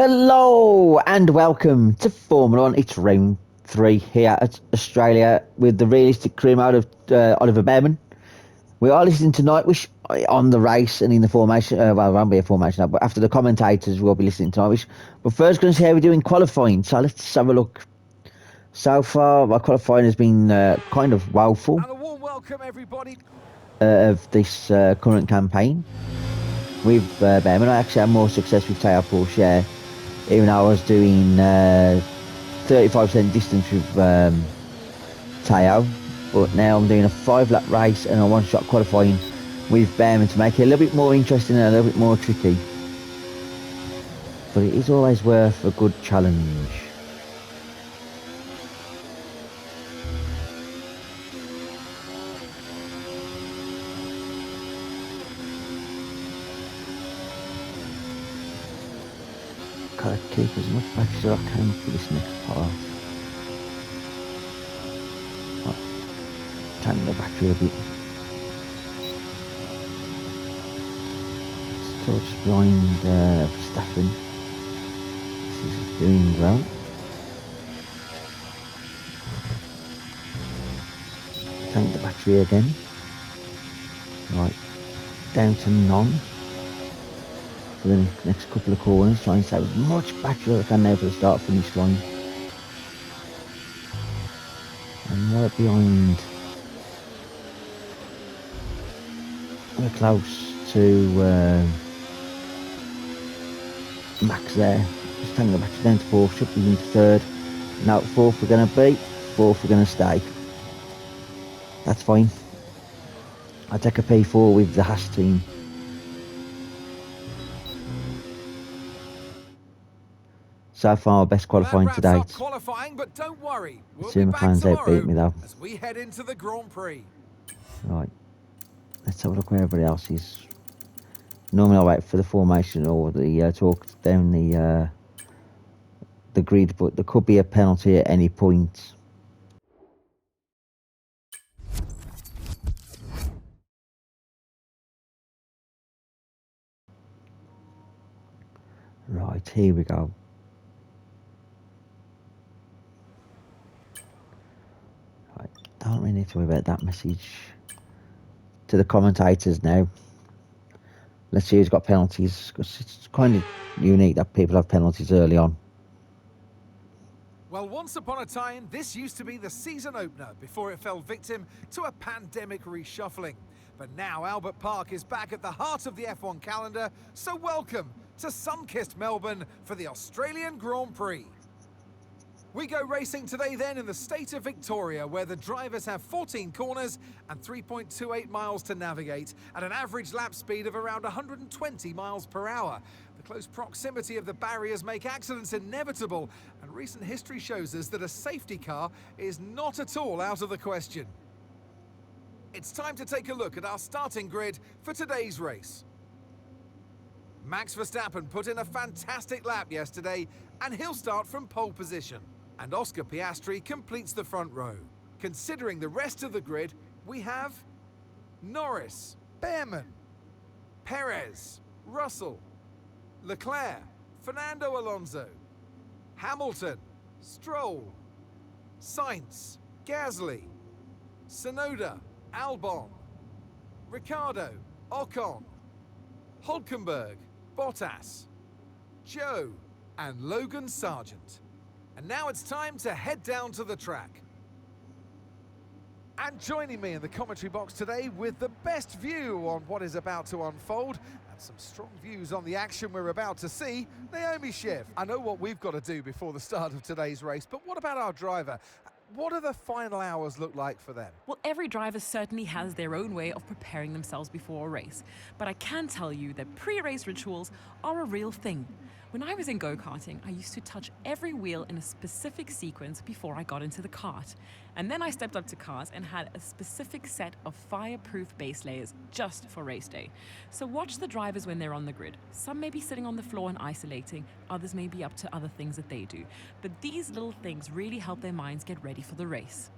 Hello and welcome to Formula One. It's round 3 here at Australia with the realistic crew mode of Oliver Bearman. We are listening to Nightwish on the race and in the formation. Well, it won't be a formation, but after the commentators, we'll be listening to Nightwish. But first, going to see how we're doing qualifying. So let's have a look. So far, my qualifying has been kind of woeful And a warm welcome, everybody. Of this current campaign. With Bearman, I actually had more success with Teo Porsche, even though I was doing 35% distance with Teo. But now I'm doing a 5-lap race and a one-shot qualifying with Bearman to make it a little bit more interesting and a little bit more tricky. But it is always worth a good challenge. Gotta keep as much battery as I can for this next part. Tank the battery a bit. Still just behind Verstappen. This is doing well. Tank the battery again. Right, down to none. For the next couple of corners, trying to save as much battery as I can now for the start finish line. And right behind, we're close to Max there. Just taking the battery down to 4th, should be into 3rd. Now at 4th we're going to be, 4th we're going to stay. That's fine. I take a P4 with the Haas team. So far, best qualifying to date. Qualifying, but don't worry. Let's see if McLaren's outbeat me though. As we head into the Grand Prix. Right. Let's have a look where everybody else is. Normally I wait for the formation or the talk down the grid, but there could be a penalty at any point. Right, here we go. Right, don't really need to worry about that message. To the commentators now. Let's see who's got penalties, because it's kind of unique that people have penalties early on. Well, once upon a time, this used to be the season opener before it fell victim to a pandemic reshuffling. But now Albert Park is back at the heart of the F1 calendar, so welcome to sun-kissed Melbourne for the Australian Grand Prix. We go racing today then in the state of Victoria, where the drivers have 14 corners and 3.28 miles to navigate at an average lap speed of around 120 miles per hour. The close proximity of the barriers make accidents inevitable, and recent history shows us that a safety car is not at all out of the question. It's time to take a look at our starting grid for today's race. Max Verstappen put in a fantastic lap yesterday, and he'll start from pole position. And Oscar Piastri completes the front row. Considering the rest of the grid, we have Norris, Bearman, Perez, Russell, Leclerc, Fernando Alonso, Hamilton, Stroll, Sainz, Gasly, Tsunoda, Albon, Ricciardo, Ocon, Hülkenberg, Bottas, Joe, and Logan Sargent. And now it's time to head down to the track. And joining me in the commentary box today with the best view on what is about to unfold and some strong views on the action we're about to see, Naomi Schiff. I know what we've got to do before the start of today's race, but what about our driver? What do the final hours look like for them? Well, every driver certainly has their own way of preparing themselves before a race, but I can tell you that pre-race rituals are a real thing. When I was in go-karting, I used to touch every wheel in a specific sequence before I got into the kart. And then I stepped up to cars and had a specific set of fireproof base layers just for race day. So watch the drivers when they're on the grid. Some may be sitting on the floor and isolating, others may be up to other things that they do. But these little things really help their minds get ready for the race.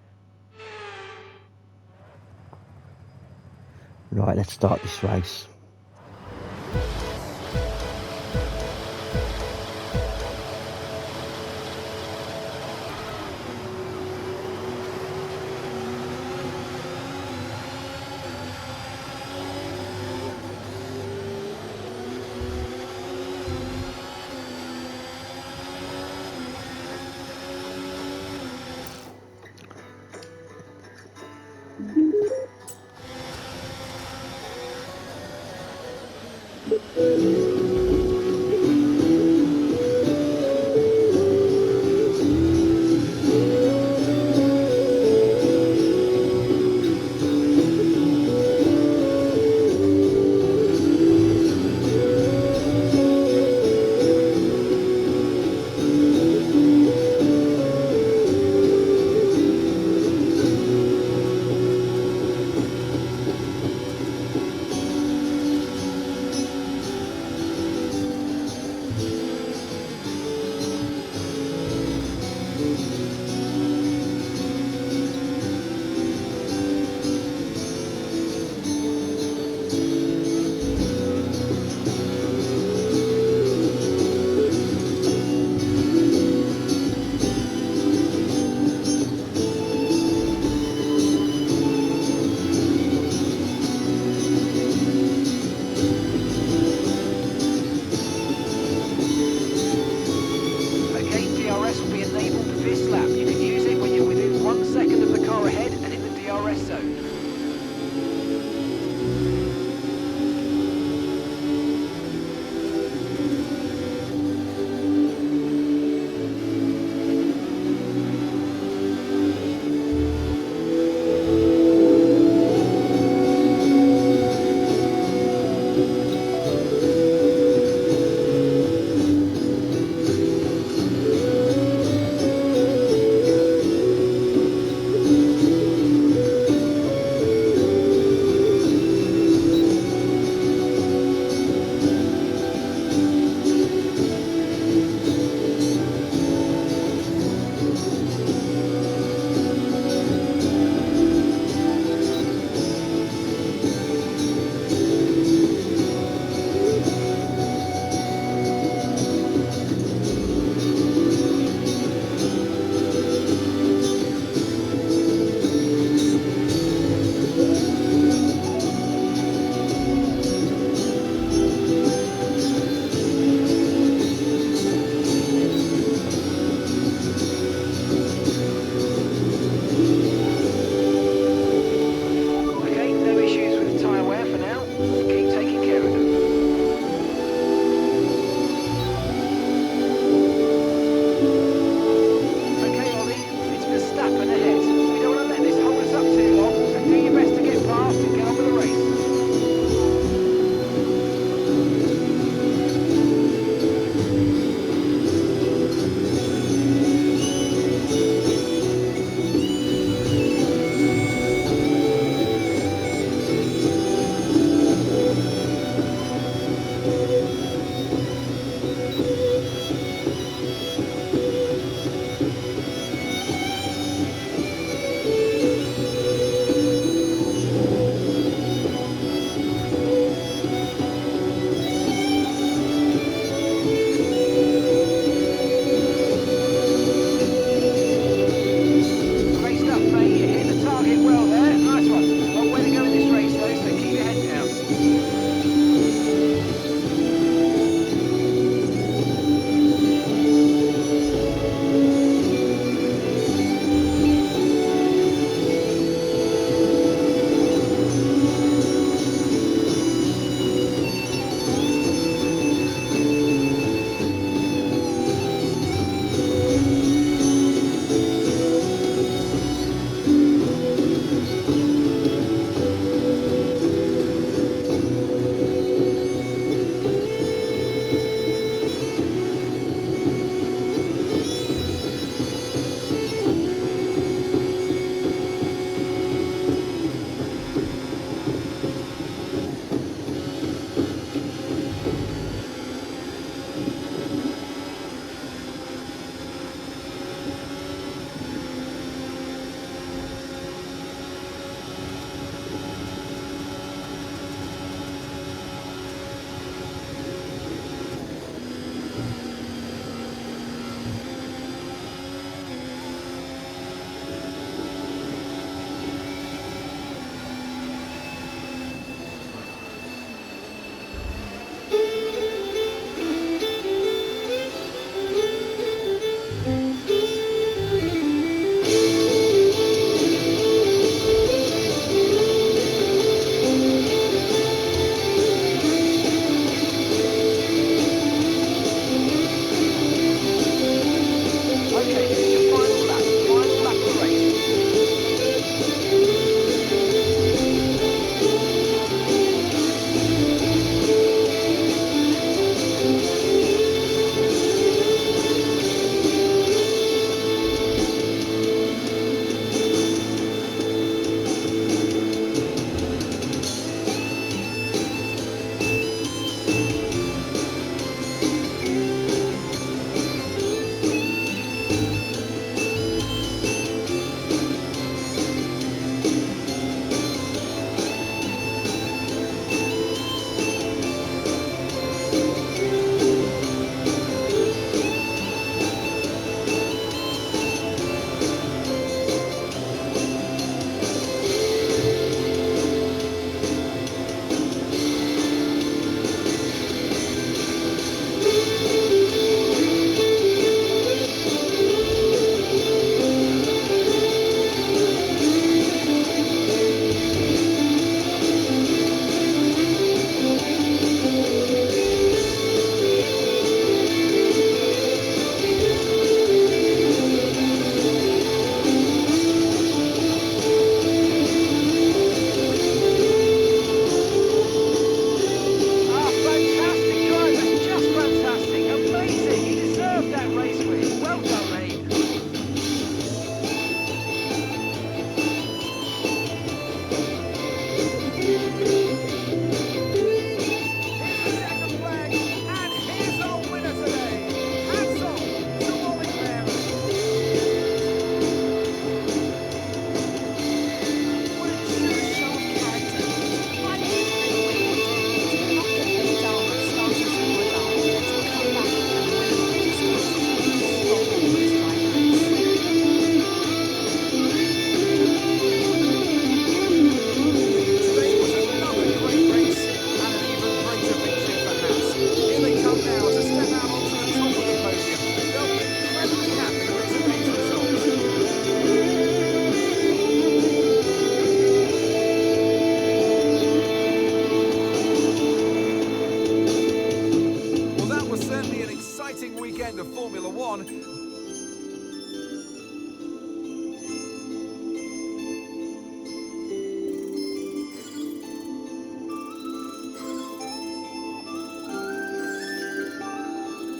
Right, let's start this race. exciting weekend of Formula One. Hey, just a quick one from me. Just looking at my notes.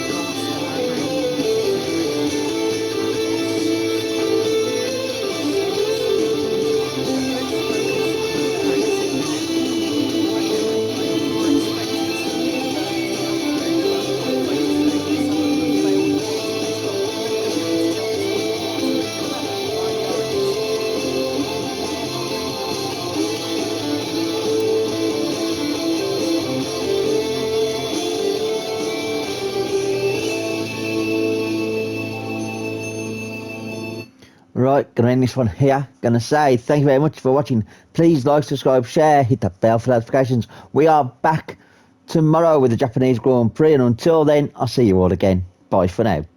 Gold star, my mates acceleration. Seriously? Seriously? But let's focus on the racing now. We were expecting some big moments to come through, but I'm afraid to say that some of them have failed quality control and led to jolting far too clever priorities. Right, gonna end this one here. Gonna say thank you very much for watching. Please like, subscribe, share, hit that bell for notifications. We are back tomorrow with the Japanese Grand Prix, and until then, I'll see you all again. Bye for now.